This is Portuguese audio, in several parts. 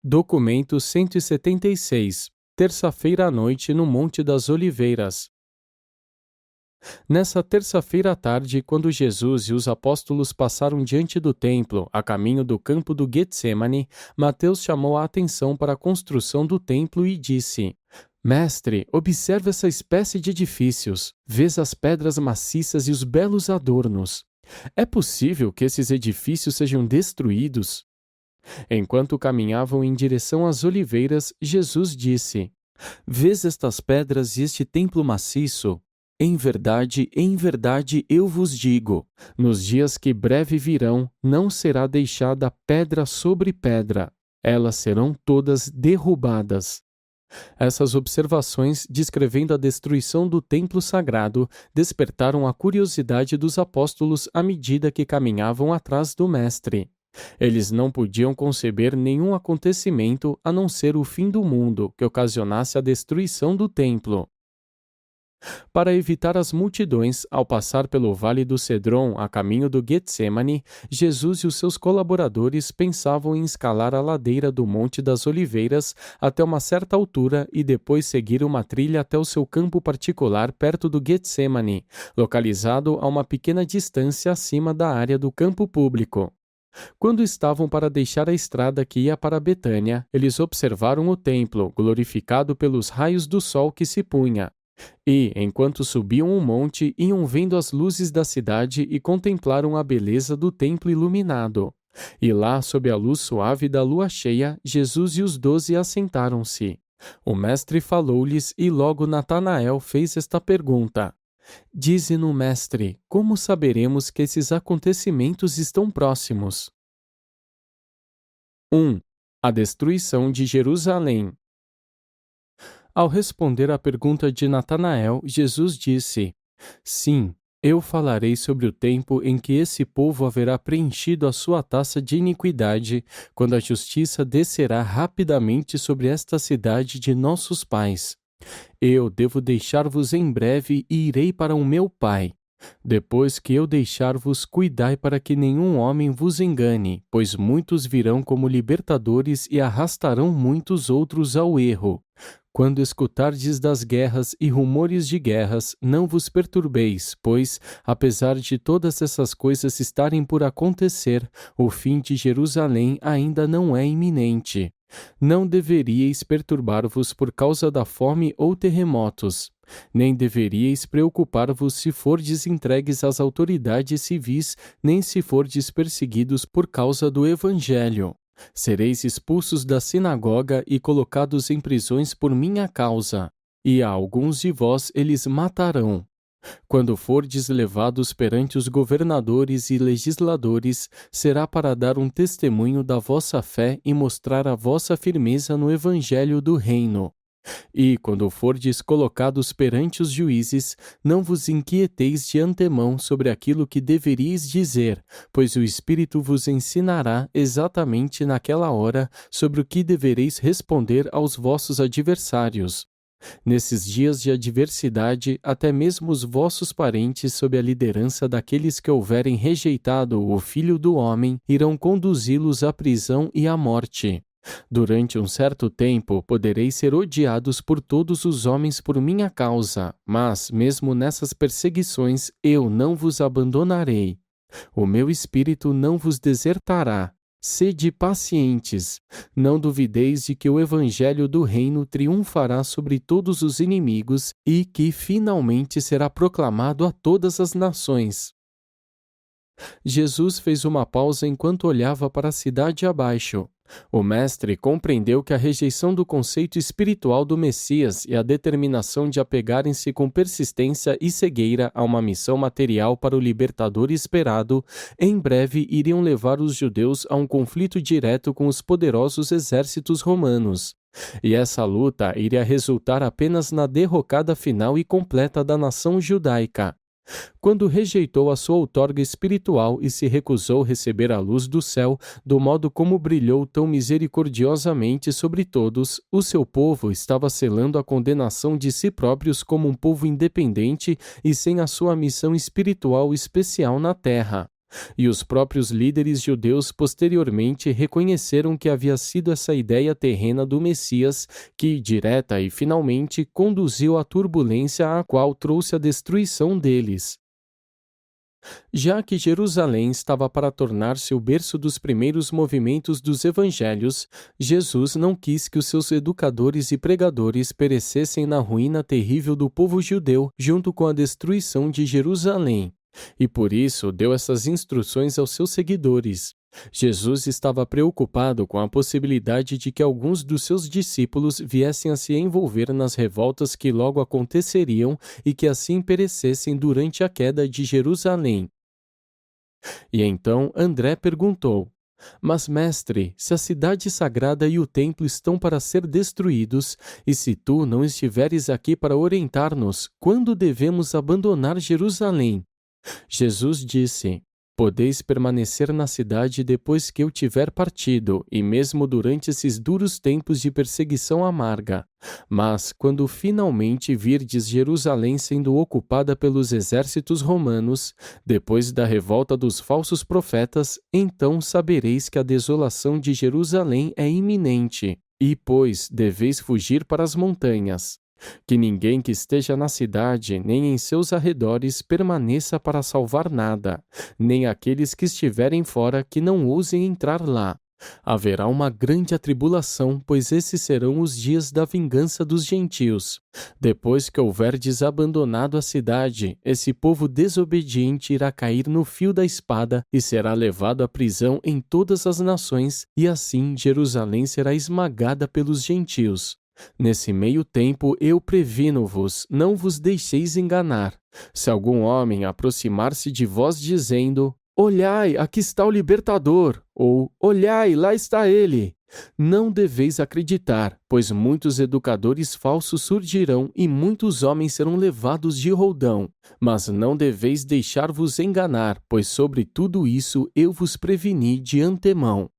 Documento 176, terça-feira à noite no Monte das Oliveiras. Nessa terça-feira à tarde, quando Jesus e os apóstolos passaram diante do templo, a caminho do campo do Getsemane, Mateus chamou a atenção para a construção do templo e disse: Mestre, observe essa espécie de edifícios. Vês as pedras maciças e os belos adornos. É possível que esses edifícios sejam destruídos? Enquanto caminhavam em direção às oliveiras, Jesus disse: Vês estas pedras e este templo maciço? Em verdade, eu vos digo, nos dias que breve virão, não será deixada pedra sobre pedra. Elas serão todas derrubadas. Essas observações, descrevendo a destruição do templo sagrado, despertaram a curiosidade dos apóstolos à medida que caminhavam atrás do Mestre. Eles não podiam conceber nenhum acontecimento a não ser o fim do mundo que ocasionasse a destruição do templo. Para evitar as multidões, ao passar pelo Vale do Cedron a caminho do Getsemane, Jesus e os seus colaboradores pensavam em escalar a ladeira do Monte das Oliveiras até uma certa altura e depois seguir uma trilha até o seu campo particular perto do Getsemane, localizado a uma pequena distância acima da área do campo público. Quando estavam para deixar a estrada que ia para Betânia, eles observaram o templo, glorificado pelos raios do sol que se punha. E, enquanto subiam o monte, iam vendo as luzes da cidade e contemplaram a beleza do templo iluminado. E lá, sob a luz suave da lua cheia, Jesus e os 12 assentaram-se. O mestre falou-lhes e logo Natanael fez esta pergunta: Dize-no, mestre, como saberemos que esses acontecimentos estão próximos? 1. A destruição de Jerusalém. Ao responder à pergunta de Natanael, Jesus disse: Sim, eu falarei sobre o tempo em que esse povo haverá preenchido a sua taça de iniquidade, quando a justiça descerá rapidamente sobre esta cidade de nossos pais. Eu devo deixar-vos em breve e irei para o meu Pai. Depois que eu deixar-vos, cuidai para que nenhum homem vos engane, pois muitos virão como libertadores e arrastarão muitos outros ao erro. Quando escutardes das guerras e rumores de guerras, não vos perturbeis, pois, apesar de todas essas coisas estarem por acontecer, o fim de Jerusalém ainda não é iminente. Não deveríeis perturbar-vos por causa da fome ou terremotos, nem deveríeis preocupar-vos se fordes entregues às autoridades civis, nem se fordes perseguidos por causa do Evangelho. Sereis expulsos da sinagoga e colocados em prisões por minha causa, e a alguns de vós eles matarão. Quando fordes levados perante os governadores e legisladores, será para dar um testemunho da vossa fé e mostrar a vossa firmeza no evangelho do reino. E, quando fordes colocados perante os juízes, não vos inquieteis de antemão sobre aquilo que deveríeis dizer, pois o Espírito vos ensinará exatamente naquela hora sobre o que devereis responder aos vossos adversários. Nesses dias de adversidade, até mesmo os vossos parentes, sob a liderança daqueles que houverem rejeitado o Filho do Homem, irão conduzi-los à prisão e à morte. Durante um certo tempo, podereis ser odiados por todos os homens por minha causa, mas, mesmo nessas perseguições, eu não vos abandonarei. O meu Espírito não vos desertará. Sede pacientes, não duvideis de que o Evangelho do Reino triunfará sobre todos os inimigos e que finalmente será proclamado a todas as nações. Jesus fez uma pausa enquanto olhava para a cidade abaixo. O mestre compreendeu que a rejeição do conceito espiritual do Messias e a determinação de apegarem-se com persistência e cegueira a uma missão material para o libertador esperado, em breve iriam levar os judeus a um conflito direto com os poderosos exércitos romanos. E essa luta iria resultar apenas na derrocada final e completa da nação judaica. Quando rejeitou a sua outorga espiritual e se recusou receber a luz do céu, do modo como brilhou tão misericordiosamente sobre todos, o seu povo estava selando a condenação de si próprios como um povo independente e sem a sua missão espiritual especial na terra. E os próprios líderes judeus posteriormente reconheceram que havia sido essa ideia terrena do Messias que, direta e finalmente, conduziu à turbulência a qual trouxe a destruição deles. Já que Jerusalém estava para tornar-se o berço dos primeiros movimentos dos evangelhos, Jesus não quis que os seus educadores e pregadores perecessem na ruína terrível do povo judeu junto com a destruição de Jerusalém. E por isso deu essas instruções aos seus seguidores. Jesus estava preocupado com a possibilidade de que alguns dos seus discípulos viessem a se envolver nas revoltas que logo aconteceriam e que assim perecessem durante a queda de Jerusalém. E então André perguntou: Mas, mestre, se a cidade sagrada e o templo estão para ser destruídos, e se tu não estiveres aqui para orientar-nos, quando devemos abandonar Jerusalém? Jesus disse: Podeis permanecer na cidade depois que eu tiver partido, e mesmo durante esses duros tempos de perseguição amarga. Mas, quando finalmente virdes Jerusalém sendo ocupada pelos exércitos romanos, depois da revolta dos falsos profetas, então sabereis que a desolação de Jerusalém é iminente, e, pois, deveis fugir para as montanhas. Que ninguém que esteja na cidade, nem em seus arredores, permaneça para salvar nada, nem aqueles que estiverem fora que não ousem entrar lá. Haverá uma grande atribulação, pois esses serão os dias da vingança dos gentios. Depois que houverdes abandonado a cidade, esse povo desobediente irá cair no fio da espada e será levado à prisão em todas as nações, e assim Jerusalém será esmagada pelos gentios. Nesse meio tempo eu previno-vos, não vos deixeis enganar. Se algum homem aproximar-se de vós dizendo: Olhai, aqui está o libertador, ou olhai, lá está ele. Não deveis acreditar, pois muitos educadores falsos surgirão e muitos homens serão levados de roldão. Mas não deveis deixar-vos enganar, pois sobre tudo isso eu vos preveni de antemão.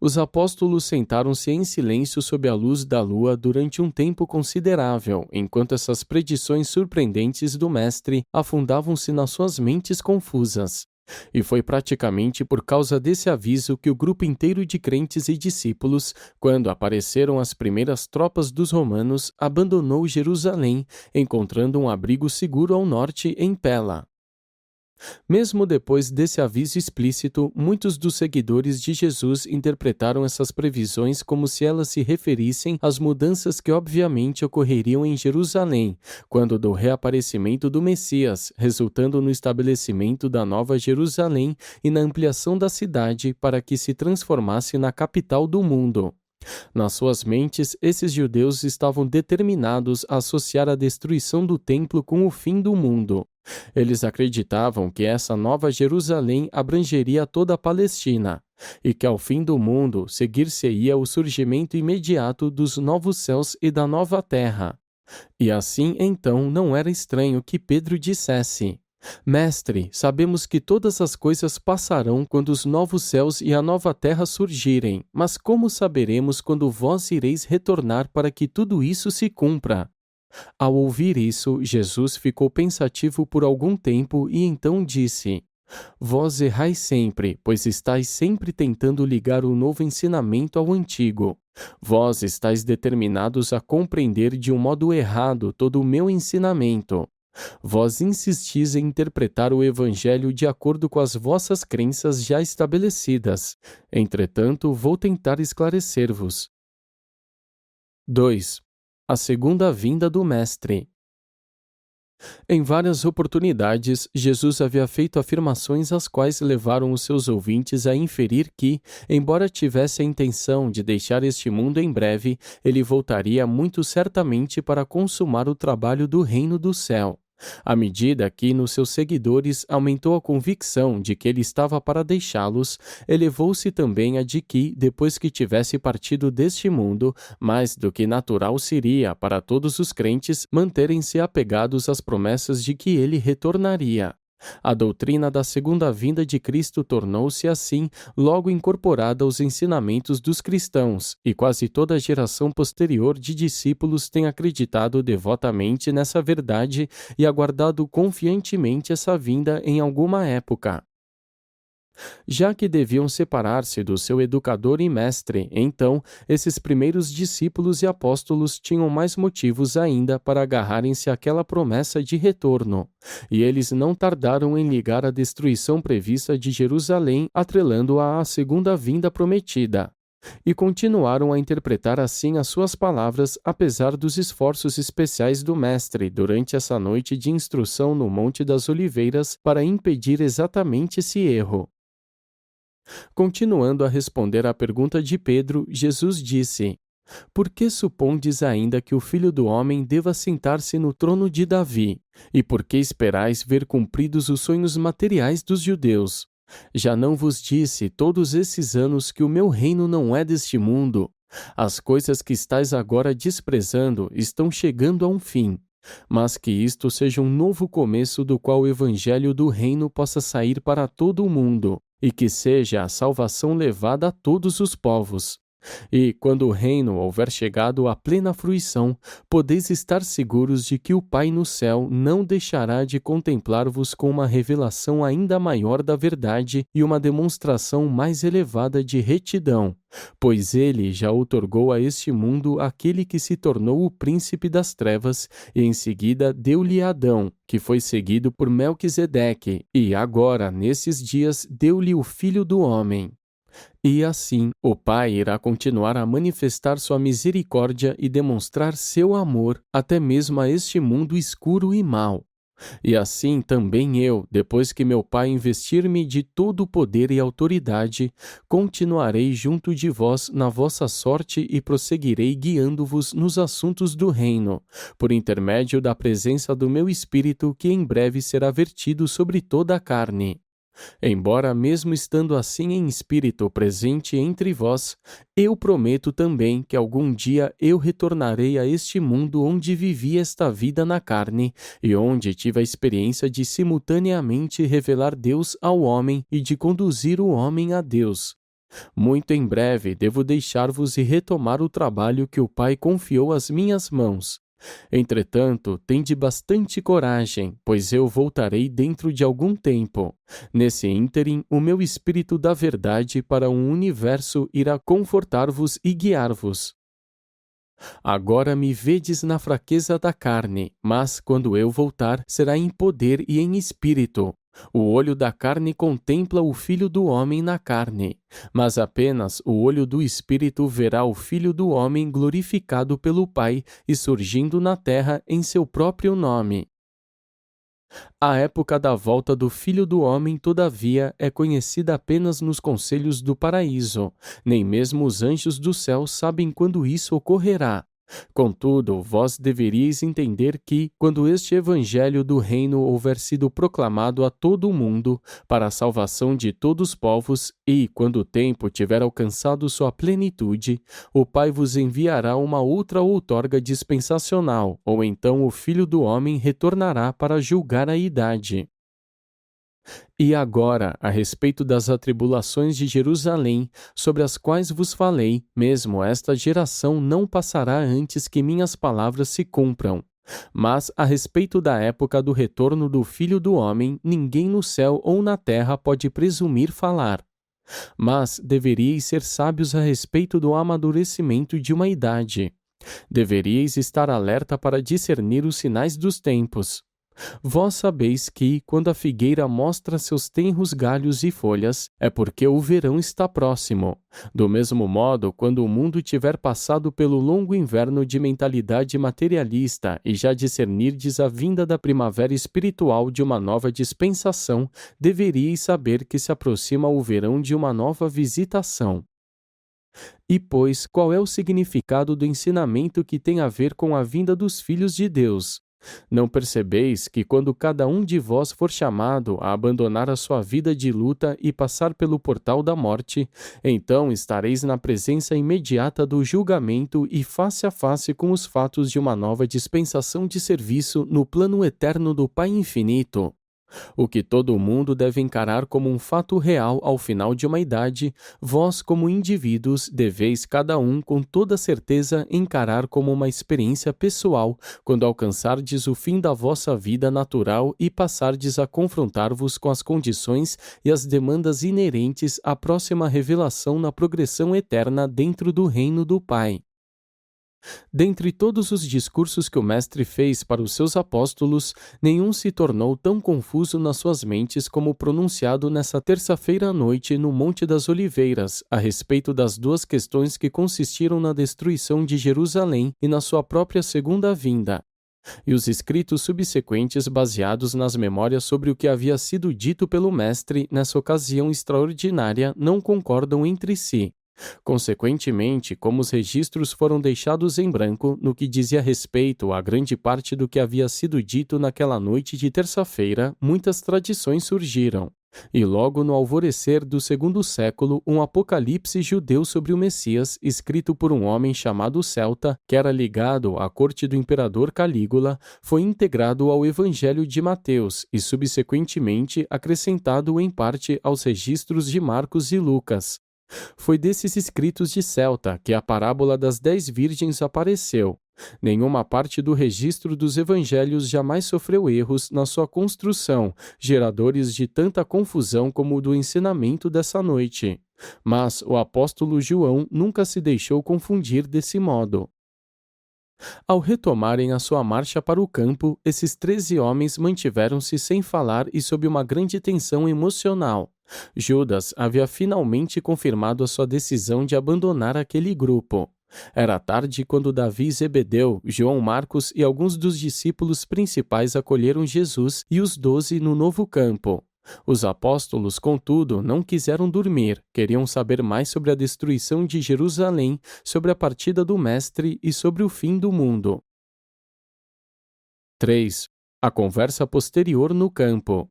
Os apóstolos sentaram-se em silêncio sob a luz da lua durante um tempo considerável, enquanto essas predições surpreendentes do Mestre afundavam-se nas suas mentes confusas. E foi praticamente por causa desse aviso que o grupo inteiro de crentes e discípulos, quando apareceram as primeiras tropas dos romanos, abandonou Jerusalém, encontrando um abrigo seguro ao norte em Pela. Mesmo depois desse aviso explícito, muitos dos seguidores de Jesus interpretaram essas previsões como se elas se referissem às mudanças que obviamente ocorreriam em Jerusalém, quando do reaparecimento do Messias, resultando no estabelecimento da Nova Jerusalém e na ampliação da cidade para que se transformasse na capital do mundo. Nas suas mentes, esses judeus estavam determinados a associar a destruição do templo com o fim do mundo. Eles acreditavam que essa nova Jerusalém abrangeria toda a Palestina, e que ao fim do mundo seguir-se-ia o surgimento imediato dos novos céus e da nova terra. E assim, então, não era estranho que Pedro dissesse: Mestre, sabemos que todas as coisas passarão quando os novos céus e a nova terra surgirem, mas como saberemos quando vós ireis retornar para que tudo isso se cumpra? Ao ouvir isso, Jesus ficou pensativo por algum tempo e então disse: Vós errais sempre, pois estáis sempre tentando ligar o novo ensinamento ao antigo. Vós estáis determinados a compreender de um modo errado todo o meu ensinamento. Vós insistis em interpretar o Evangelho de acordo com as vossas crenças já estabelecidas. Entretanto, vou tentar esclarecer-vos. 2. A segunda vinda do Mestre. Em várias oportunidades, Jesus havia feito afirmações as quais levaram os seus ouvintes a inferir que, embora tivesse a intenção de deixar este mundo em breve, ele voltaria muito certamente para consumar o trabalho do reino do céu. À medida que nos seus seguidores aumentou a convicção de que ele estava para deixá-los, elevou-se também a de que, depois que tivesse partido deste mundo, mais do que natural seria para todos os crentes manterem-se apegados às promessas de que ele retornaria. A doutrina da segunda vinda de Cristo tornou-se, assim, logo incorporada aos ensinamentos dos cristãos, e quase toda a geração posterior de discípulos tem acreditado devotamente nessa verdade e aguardado confiantemente essa vinda em alguma época. Já que deviam separar-se do seu educador e mestre, então, esses primeiros discípulos e apóstolos tinham mais motivos ainda para agarrarem-se àquela promessa de retorno. E eles não tardaram em ligar a destruição prevista de Jerusalém, atrelando-a à segunda vinda prometida. E continuaram a interpretar assim as suas palavras, apesar dos esforços especiais do Mestre durante essa noite de instrução no Monte das Oliveiras para impedir exatamente esse erro. Continuando a responder à pergunta de Pedro, Jesus disse: Por que supondes ainda que o Filho do Homem deva sentar-se no trono de Davi? E por que esperais ver cumpridos os sonhos materiais dos judeus? Já não vos disse todos esses anos que o meu reino não é deste mundo? As coisas que estais agora desprezando estão chegando a um fim. Mas que isto seja um novo começo do qual o evangelho do reino possa sair para todo o mundo, e que seja a salvação levada a todos os povos. E, quando o reino houver chegado à plena fruição, podeis estar seguros de que o Pai no céu não deixará de contemplar-vos com uma revelação ainda maior da verdade e uma demonstração mais elevada de retidão, pois ele já outorgou a este mundo aquele que se tornou o príncipe das trevas, e em seguida deu-lhe Adão, que foi seguido por Melquisedeque, e agora, nesses dias, deu-lhe o Filho do Homem. E assim, o Pai irá continuar a manifestar sua misericórdia e demonstrar seu amor até mesmo a este mundo escuro e mau. E assim também eu, depois que meu Pai investir-me de todo o poder e autoridade, continuarei junto de vós na vossa sorte e prosseguirei guiando-vos nos assuntos do reino, por intermédio da presença do meu Espírito que em breve será vertido sobre toda a carne. Embora mesmo estando assim em espírito presente entre vós, eu prometo também que algum dia eu retornarei a este mundo onde vivi esta vida na carne e onde tive a experiência de simultaneamente revelar Deus ao homem e de conduzir o homem a Deus. Muito em breve devo deixar-vos e retomar o trabalho que o Pai confiou às minhas mãos. Entretanto, tende bastante coragem, pois eu voltarei dentro de algum tempo. Nesse ínterim, o meu Espírito da Verdade para um universo irá confortar-vos e guiar-vos. Agora me vedes na fraqueza da carne, mas quando eu voltar, será em poder e em espírito. O olho da carne contempla o Filho do Homem na carne, mas apenas o olho do Espírito verá o Filho do Homem glorificado pelo Pai e surgindo na terra em seu próprio nome. A época da volta do Filho do Homem, todavia, é conhecida apenas nos conselhos do paraíso. Nem mesmo os anjos do céu sabem quando isso ocorrerá. Contudo, vós deveríeis entender que, quando este evangelho do reino houver sido proclamado a todo o mundo, para a salvação de todos os povos, e, quando o tempo tiver alcançado sua plenitude, o Pai vos enviará uma outra outorga dispensacional, ou então o Filho do Homem retornará para julgar a idade. E agora, a respeito das atribulações de Jerusalém, sobre as quais vos falei, mesmo esta geração não passará antes que minhas palavras se cumpram. Mas, a respeito da época do retorno do Filho do Homem, ninguém no céu ou na terra pode presumir falar. Mas deveríeis ser sábios a respeito do amadurecimento de uma idade. Deveríeis estar alerta para discernir os sinais dos tempos. Vós sabeis que, quando a figueira mostra seus tenros galhos e folhas, é porque o verão está próximo. Do mesmo modo, quando o mundo tiver passado pelo longo inverno de mentalidade materialista e já discernirdes a vinda da primavera espiritual de uma nova dispensação, deveríeis saber que se aproxima o verão de uma nova visitação. E, pois, qual é o significado do ensinamento que tem a ver com a vinda dos filhos de Deus? Não percebeis que quando cada um de vós for chamado a abandonar a sua vida de luta e passar pelo portal da morte, então estareis na presença imediata do julgamento e face a face com os fatos de uma nova dispensação de serviço no plano eterno do Pai infinito? O que todo mundo deve encarar como um fato real ao final de uma idade, vós, como indivíduos, deveis cada um com toda certeza encarar como uma experiência pessoal quando alcançardes o fim da vossa vida natural e passardes a confrontar-vos com as condições e as demandas inerentes à próxima revelação na progressão eterna dentro do reino do Pai. Dentre todos os discursos que o Mestre fez para os seus apóstolos, nenhum se tornou tão confuso nas suas mentes como o pronunciado nessa terça-feira à noite no Monte das Oliveiras, a respeito das duas questões que consistiram na destruição de Jerusalém e na sua própria segunda vinda. E os escritos subsequentes baseados nas memórias sobre o que havia sido dito pelo Mestre nessa ocasião extraordinária não concordam entre si. Consequentemente, como os registros foram deixados em branco no que dizia respeito a grande parte do que havia sido dito naquela noite de terça-feira, muitas tradições surgiram. E logo no alvorecer do segundo século, um apocalipse judeu sobre o Messias, escrito por um homem chamado Celta, que era ligado à corte do imperador Calígula, foi integrado ao Evangelho de Mateus e subsequentemente acrescentado em parte aos registros de Marcos e Lucas. Foi desses escritos de Celta que a parábola das 10 virgens apareceu. Nenhuma parte do registro dos evangelhos jamais sofreu erros na sua construção, geradores de tanta confusão como o do ensinamento dessa noite. Mas o apóstolo João nunca se deixou confundir desse modo. Ao retomarem a sua marcha para o campo, esses 13 homens mantiveram-se sem falar e sob uma grande tensão emocional. Judas havia finalmente confirmado a sua decisão de abandonar aquele grupo. Era tarde quando Davi e Zebedeu, João Marcos e alguns dos discípulos principais acolheram Jesus e os 12 no novo campo. Os apóstolos, contudo, não quiseram dormir, queriam saber mais sobre a destruição de Jerusalém, sobre a partida do Mestre e sobre o fim do mundo. 3. A conversa posterior no campo.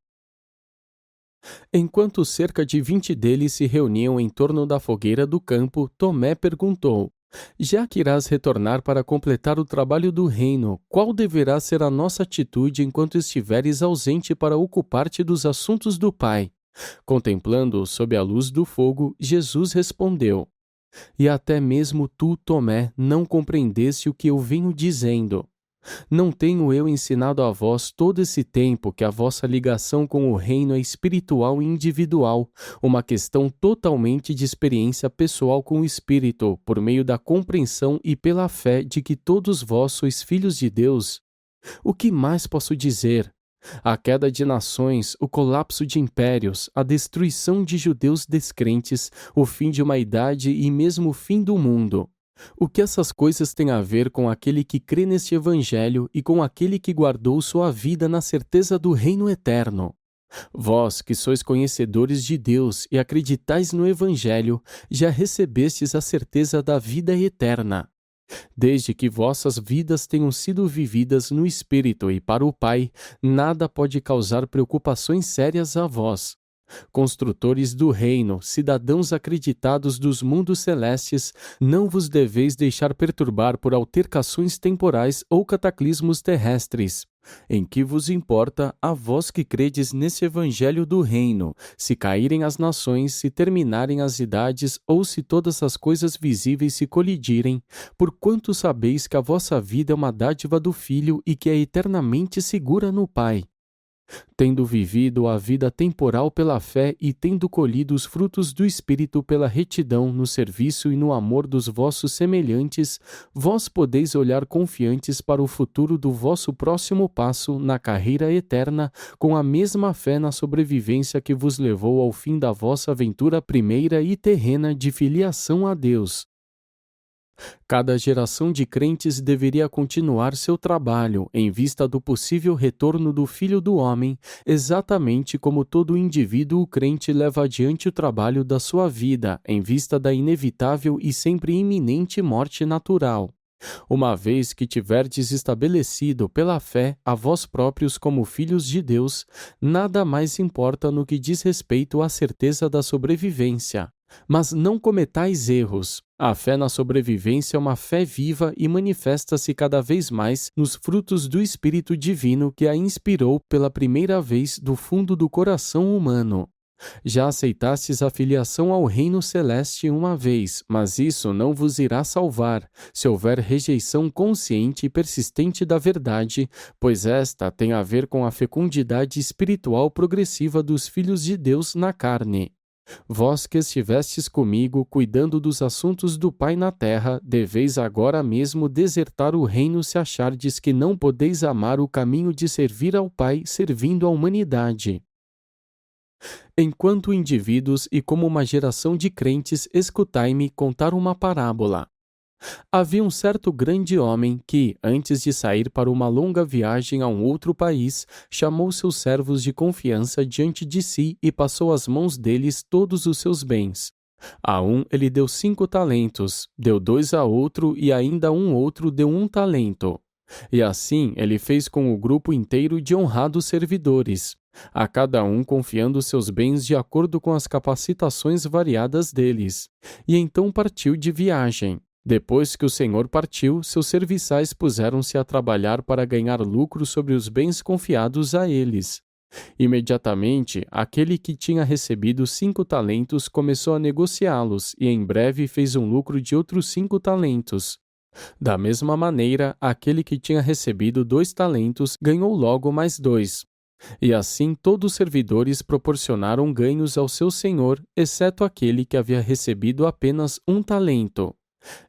Enquanto cerca de 20 deles se reuniam em torno da fogueira do campo, Tomé perguntou: já que irás retornar para completar o trabalho do reino, qual deverá ser a nossa atitude enquanto estiveres ausente para ocupar-te dos assuntos do Pai? Contemplando-o sob a luz do fogo, Jesus respondeu: e até mesmo tu, Tomé, não compreendeste o que eu venho dizendo. Não tenho eu ensinado a vós todo esse tempo que a vossa ligação com o reino é espiritual e individual, uma questão totalmente de experiência pessoal com o Espírito, por meio da compreensão e pela fé de que todos vós sois filhos de Deus? O que mais posso dizer? A queda de nações, o colapso de impérios, a destruição de judeus descrentes, o fim de uma idade e mesmo o fim do mundo. O que essas coisas têm a ver com aquele que crê neste Evangelho e com aquele que guardou sua vida na certeza do reino eterno? Vós, que sois conhecedores de Deus e acreditais no Evangelho, já recebestes a certeza da vida eterna. Desde que vossas vidas tenham sido vividas no Espírito e para o Pai, nada pode causar preocupações sérias a vós. Construtores do reino, cidadãos acreditados dos mundos celestes, não vos deveis deixar perturbar por altercações temporais ou cataclismos terrestres. Em que vos importa, a vós que credes nesse evangelho do reino, se caírem as nações, se terminarem as idades, ou se todas as coisas visíveis se colidirem, porquanto sabeis que a vossa vida é uma dádiva do Filho e que é eternamente segura no Pai. Tendo vivido a vida temporal pela fé e tendo colhido os frutos do Espírito pela retidão no serviço e no amor dos vossos semelhantes, vós podeis olhar confiantes para o futuro do vosso próximo passo na carreira eterna, com a mesma fé na sobrevivência que vos levou ao fim da vossa aventura primeira e terrena de filiação a Deus. Cada geração de crentes deveria continuar seu trabalho em vista do possível retorno do Filho do Homem, exatamente como todo indivíduo crente leva adiante o trabalho da sua vida em vista da inevitável e sempre iminente morte natural. Uma vez que tiverdes estabelecido pela fé a vós próprios como filhos de Deus, nada mais importa no que diz respeito à certeza da sobrevivência. Mas não cometais erros. A fé na sobrevivência é uma fé viva e manifesta-se cada vez mais nos frutos do Espírito Divino que a inspirou pela primeira vez do fundo do coração humano. Já aceitastes a filiação ao reino celeste uma vez, mas isso não vos irá salvar, se houver rejeição consciente e persistente da verdade, pois esta tem a ver com a fecundidade espiritual progressiva dos filhos de Deus na carne. Vós que estivestes comigo, cuidando dos assuntos do Pai na terra, deveis agora mesmo desertar o reino se achardes que não podeis amar o caminho de servir ao Pai servindo a humanidade. Enquanto indivíduos e como uma geração de crentes, escutai-me contar uma parábola. Havia um certo grande homem que, antes de sair para uma longa viagem a um outro país, chamou seus servos de confiança diante de si e passou às mãos deles todos os seus bens. A um ele deu 5 talentos, deu 2 a outro e ainda um outro deu 1 talento. E assim ele fez com o grupo inteiro de honrados servidores, a cada um confiando seus bens de acordo com as capacitações variadas deles. E então partiu de viagem. Depois que o Senhor partiu, seus serviçais puseram-se a trabalhar para ganhar lucro sobre os bens confiados a eles. Imediatamente, aquele que tinha recebido 5 talentos começou a negociá-los e em breve fez um lucro de outros 5 talentos. Da mesma maneira, aquele que tinha recebido 2 talentos ganhou logo mais 2. E assim todos os servidores proporcionaram ganhos ao seu senhor, exceto aquele que havia recebido apenas 1 talento.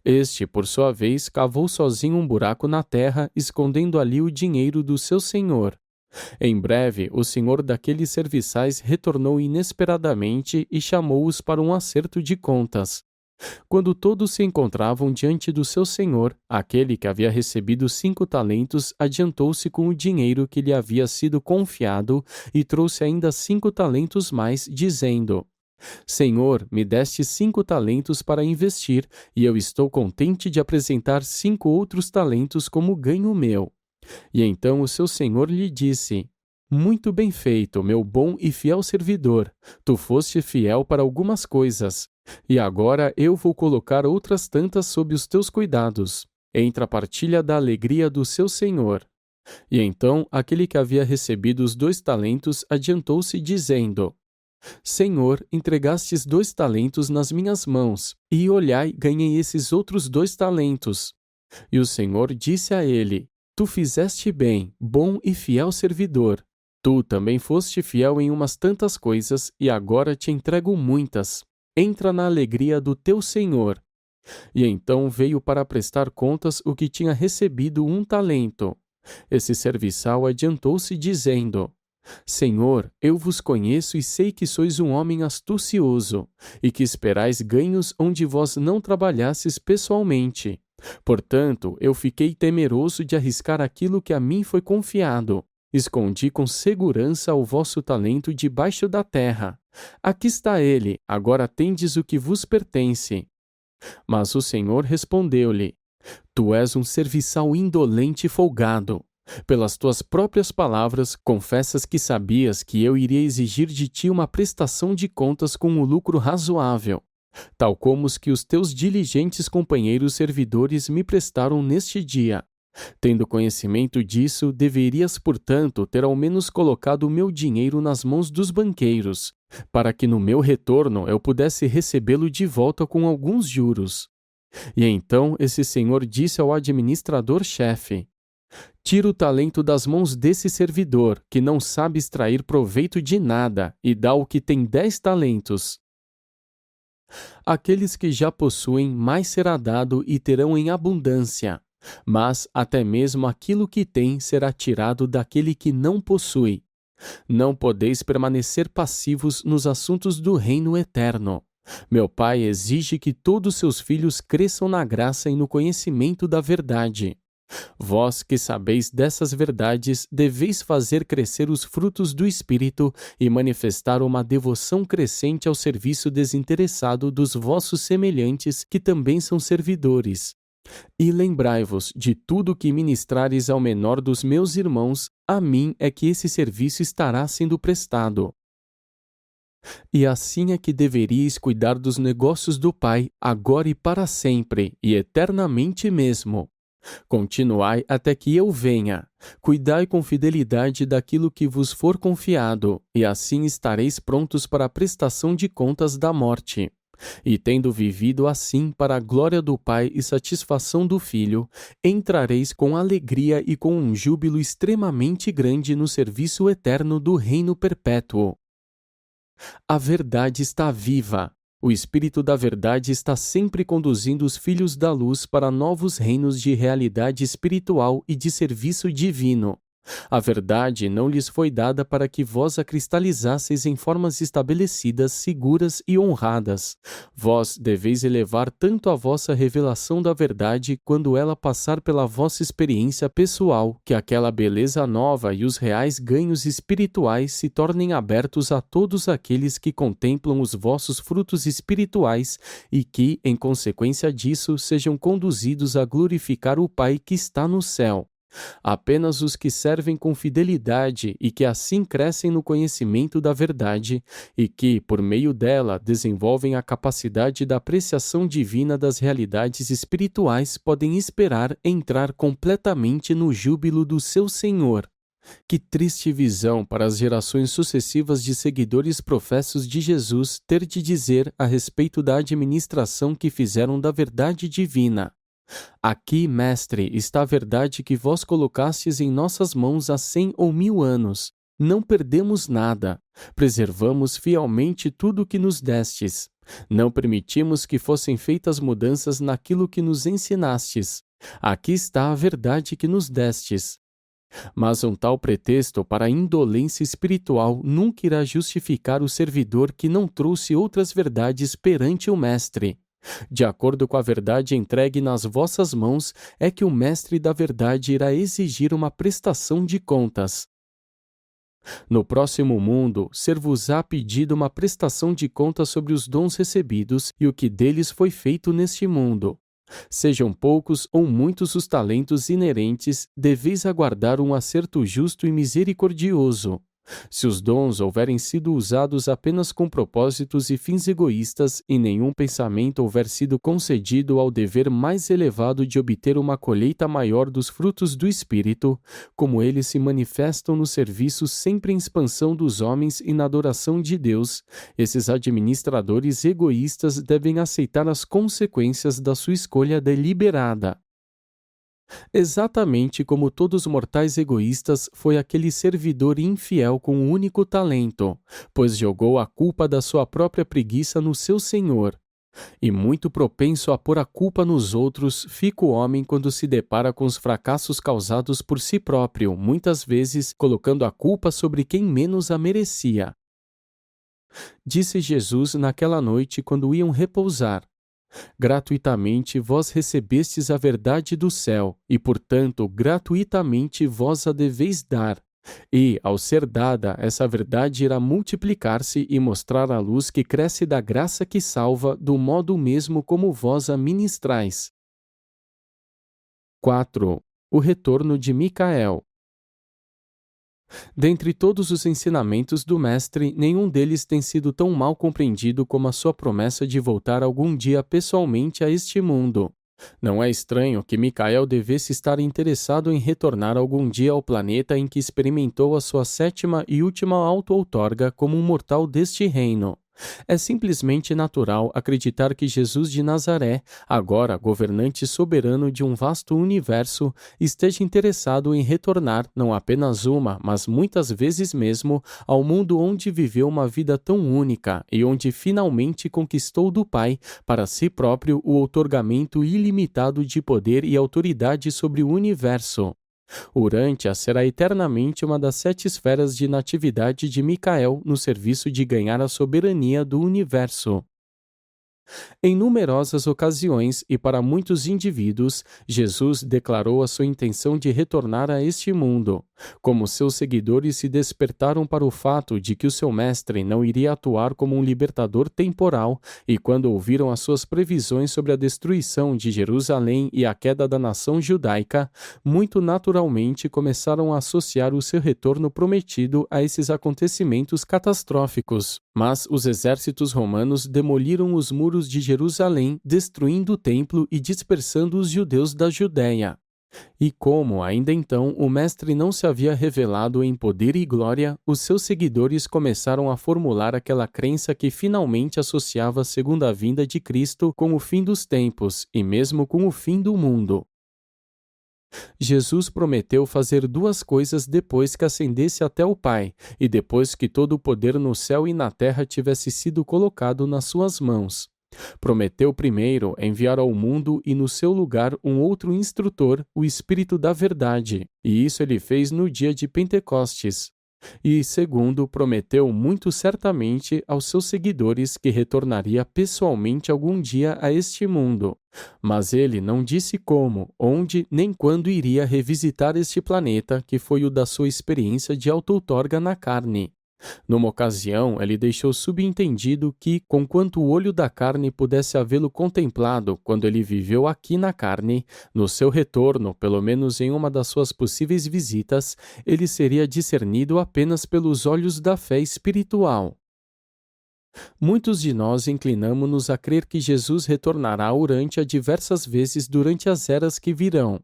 Este, por sua vez, cavou sozinho um buraco na terra, escondendo ali o dinheiro do seu senhor. Em breve, o senhor daqueles serviçais retornou inesperadamente e chamou-os para um acerto de contas. Quando todos se encontravam diante do seu senhor, aquele que havia recebido 5 talentos adiantou-se com o dinheiro que lhe havia sido confiado e trouxe ainda 5 talentos mais, dizendo: Senhor, me deste 5 talentos para investir, e eu estou contente de apresentar 5 outros talentos como ganho meu. E então o seu senhor lhe disse: Muito bem feito, meu bom e fiel servidor. Tu foste fiel para algumas coisas, e agora eu vou colocar outras tantas sob os teus cuidados. Entra a partilha da alegria do seu senhor. E então aquele que havia recebido os 2 talentos adiantou-se dizendo: Senhor, entregastes 2 talentos nas minhas mãos, e olhai, ganhei esses outros 2 talentos. E o Senhor disse a ele: Tu fizeste bem, bom e fiel servidor. Tu também foste fiel em umas tantas coisas, e agora te entrego muitas. Entra na alegria do teu Senhor. E então veio para prestar contas o que tinha recebido 1 talento. Esse serviçal adiantou-se dizendo: Senhor, eu vos conheço e sei que sois um homem astucioso, e que esperais ganhos onde vós não trabalhasses pessoalmente. Portanto, eu fiquei temeroso de arriscar aquilo que a mim foi confiado. Escondi com segurança o vosso talento debaixo da terra. Aqui está ele, agora tendes o que vos pertence. Mas o Senhor respondeu-lhe: Tu és um serviçal indolente e folgado. Pelas tuas próprias palavras, confessas que sabias que eu iria exigir de ti uma prestação de contas com um lucro razoável, tal como os que os teus diligentes companheiros servidores me prestaram neste dia. Tendo conhecimento disso, deverias, portanto, ter ao menos colocado o meu dinheiro nas mãos dos banqueiros, para que no meu retorno eu pudesse recebê-lo de volta com alguns juros. E então esse senhor disse ao administrador-chefe: Tira o talento das mãos desse servidor, que não sabe extrair proveito de nada, e dá ao que tem 10 talentos. Aqueles que já possuem, mais será dado e terão em abundância. Mas até mesmo aquilo que tem será tirado daquele que não possui. Não podeis permanecer passivos nos assuntos do reino eterno. Meu Pai exige que todos seus filhos cresçam na graça e no conhecimento da verdade. Vós que sabeis dessas verdades, deveis fazer crescer os frutos do Espírito e manifestar uma devoção crescente ao serviço desinteressado dos vossos semelhantes, que também são servidores. E lembrai-vos de tudo que ministrares ao menor dos meus irmãos, a mim é que esse serviço estará sendo prestado. E assim é que deveríeis cuidar dos negócios do Pai, agora e para sempre, e eternamente mesmo. Continuai até que eu venha. Cuidai com fidelidade daquilo que vos for confiado, e assim estareis prontos para a prestação de contas da morte. E tendo vivido assim para a glória do Pai e satisfação do Filho, entrareis com alegria e com um júbilo extremamente grande no serviço eterno do reino perpétuo. A verdade está viva. O Espírito da Verdade está sempre conduzindo os filhos da luz para novos reinos de realidade espiritual e de serviço divino. A verdade não lhes foi dada para que vós a cristalizasseis em formas estabelecidas, seguras e honradas. Vós deveis elevar tanto a vossa revelação da verdade quando ela passar pela vossa experiência pessoal, que aquela beleza nova e os reais ganhos espirituais se tornem abertos a todos aqueles que contemplam os vossos frutos espirituais e que, em consequência disso, sejam conduzidos a glorificar o Pai que está no céu. Apenas os que servem com fidelidade e que assim crescem no conhecimento da verdade e que, por meio dela, desenvolvem a capacidade da apreciação divina das realidades espirituais podem esperar entrar completamente no júbilo do seu Senhor. Que triste visão para as gerações sucessivas de seguidores professos de Jesus ter de dizer a respeito da administração que fizeram da verdade divina. Aqui, mestre, está a verdade que vós colocastes em nossas mãos há 100 ou 1000 anos. Não perdemos nada. Preservamos fielmente tudo o que nos destes. Não permitimos que fossem feitas mudanças naquilo que nos ensinastes. Aqui está a verdade que nos destes. Mas um tal pretexto para a indolência espiritual nunca irá justificar o servidor que não trouxe outras verdades perante o Mestre. De acordo com a verdade entregue nas vossas mãos, é que o Mestre da Verdade irá exigir uma prestação de contas. No próximo mundo, ser-vos-á pedido uma prestação de contas sobre os dons recebidos e o que deles foi feito neste mundo. Sejam poucos ou muitos os talentos inerentes, deveis aguardar um acerto justo e misericordioso. Se os dons houverem sido usados apenas com propósitos e fins egoístas e nenhum pensamento houver sido concedido ao dever mais elevado de obter uma colheita maior dos frutos do Espírito, como eles se manifestam no serviço sempre em expansão dos homens e na adoração de Deus, esses administradores egoístas devem aceitar as consequências da sua escolha deliberada. Exatamente como todos os mortais egoístas, foi aquele servidor infiel com um único talento, pois jogou a culpa da sua própria preguiça no seu senhor. E muito propenso a pôr a culpa nos outros, fica o homem quando se depara com os fracassos causados por si próprio, muitas vezes colocando a culpa sobre quem menos a merecia. Disse Jesus naquela noite quando iam repousar: gratuitamente vós recebestes a verdade do céu, e portanto gratuitamente vós a deveis dar. E, ao ser dada, essa verdade irá multiplicar-se e mostrar a luz que cresce da graça que salva, do modo mesmo como vós a ministrais. 4. O retorno de Micael. Dentre todos os ensinamentos do Mestre, nenhum deles tem sido tão mal compreendido como a sua promessa de voltar algum dia pessoalmente a este mundo. Não é estranho que Micael devesse estar interessado em retornar algum dia ao planeta em que experimentou a sua 7ª e última auto-outorga como um mortal deste reino. É simplesmente natural acreditar que Jesus de Nazaré, agora governante soberano de um vasto universo, esteja interessado em retornar não apenas uma, mas muitas vezes mesmo, ao mundo onde viveu uma vida tão única e onde finalmente conquistou do Pai, para si próprio, o outorgamento ilimitado de poder e autoridade sobre o universo. Urântia será eternamente uma das 7 esferas de natividade de Micael no serviço de ganhar a soberania do universo. Em numerosas ocasiões e para muitos indivíduos, Jesus declarou a sua intenção de retornar a este mundo. Como seus seguidores se despertaram para o fato de que o seu mestre não iria atuar como um libertador temporal, e quando ouviram as suas previsões sobre a destruição de Jerusalém e a queda da nação judaica, muito naturalmente começaram a associar o seu retorno prometido a esses acontecimentos catastróficos. Mas os exércitos romanos demoliram os muros de Jerusalém, destruindo o templo e dispersando os judeus da Judéia. E como, ainda então, o Mestre não se havia revelado em poder e glória, os seus seguidores começaram a formular aquela crença que finalmente associava a segunda vinda de Cristo com o fim dos tempos e mesmo com o fim do mundo. Jesus prometeu fazer duas coisas depois que ascendesse até o Pai, e depois que todo o poder no céu e na terra tivesse sido colocado nas suas mãos. Prometeu primeiro enviar ao mundo e no seu lugar um outro instrutor, o Espírito da Verdade, e isso ele fez no dia de Pentecostes. E segundo, prometeu muito certamente aos seus seguidores que retornaria pessoalmente algum dia a este mundo. Mas ele não disse como, onde, nem quando iria revisitar este planeta, que foi o da sua experiência de auto-outorga na carne. Numa ocasião, ele deixou subentendido que, conquanto o olho da carne pudesse havê-lo contemplado quando ele viveu aqui na carne, no seu retorno, pelo menos em uma das suas possíveis visitas, ele seria discernido apenas pelos olhos da fé espiritual. Muitos de nós inclinamo-nos a crer que Jesus retornará a Urântia diversas vezes durante as eras que virão.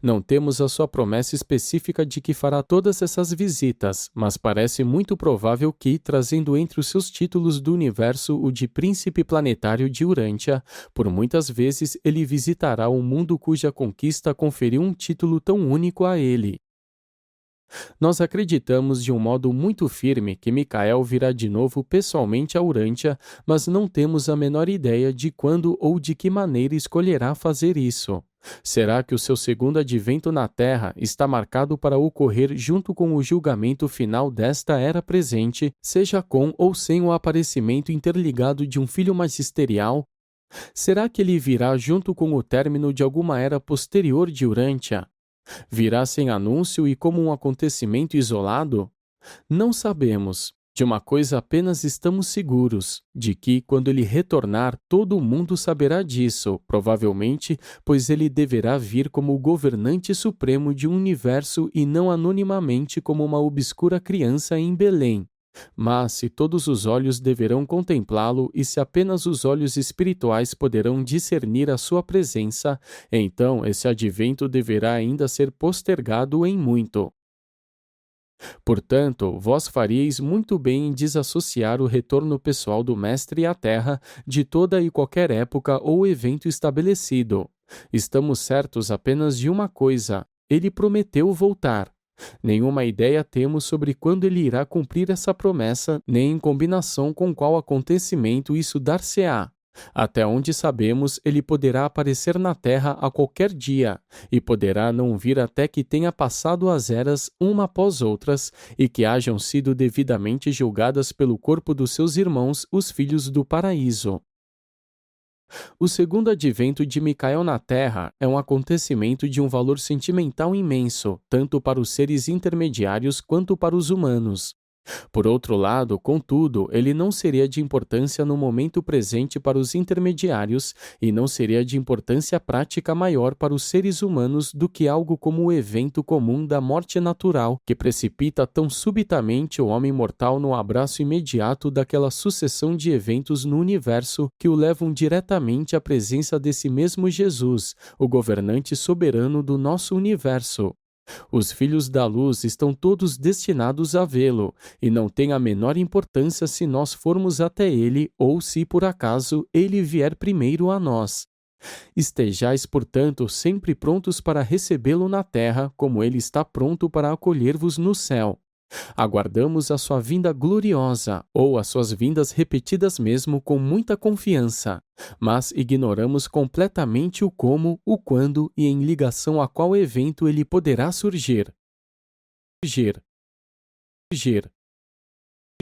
Não temos a sua promessa específica de que fará todas essas visitas, mas parece muito provável que, trazendo entre os seus títulos do universo o de Príncipe Planetário de Urântia, por muitas vezes ele visitará um mundo cuja conquista conferiu um título tão único a ele. Nós acreditamos de um modo muito firme que Micael virá de novo pessoalmente a Urântia, mas não temos a menor ideia de quando ou de que maneira escolherá fazer isso. Será que o seu segundo advento na Terra está marcado para ocorrer junto com o julgamento final desta era presente, seja com ou sem o aparecimento interligado de um filho magisterial? Será que ele virá junto com o término de alguma era posterior de Urântia? Virá sem anúncio e como um acontecimento isolado? Não sabemos. De uma coisa apenas estamos seguros, de que, quando ele retornar, todo o mundo saberá disso, provavelmente, pois ele deverá vir como o governante supremo de um universo e não anonimamente como uma obscura criança em Belém. Mas se todos os olhos deverão contemplá-lo e se apenas os olhos espirituais poderão discernir a sua presença, então esse advento deverá ainda ser postergado em muito. Portanto, vós faríeis muito bem em desassociar o retorno pessoal do Mestre à Terra de toda e qualquer época ou evento estabelecido. Estamos certos apenas de uma coisa: ele prometeu voltar. Nenhuma ideia temos sobre quando ele irá cumprir essa promessa, nem em combinação com qual acontecimento isso dar-se-á. Até onde sabemos, ele poderá aparecer na Terra a qualquer dia, e poderá não vir até que tenha passado as eras uma após outras, e que hajam sido devidamente julgadas pelo corpo dos seus irmãos, os filhos do paraíso. O segundo advento de Micael na Terra é um acontecimento de um valor sentimental imenso, tanto para os seres intermediários quanto para os humanos. Por outro lado, contudo, ele não seria de importância no momento presente para os intermediários e não seria de importância prática maior para os seres humanos do que algo como o evento comum da morte natural, que precipita tão subitamente o homem mortal no abraço imediato daquela sucessão de eventos no universo que o levam diretamente à presença desse mesmo Jesus, o governante soberano do nosso universo. Os filhos da luz estão todos destinados a vê-lo, e não tem a menor importância se nós formos até ele ou se, por acaso, ele vier primeiro a nós. Estejais, portanto, sempre prontos para recebê-lo na terra, como ele está pronto para acolher-vos no céu. Aguardamos a sua vinda gloriosa, ou as suas vindas repetidas mesmo com muita confiança, mas ignoramos completamente o como, o quando e em ligação a qual evento ele poderá surgir.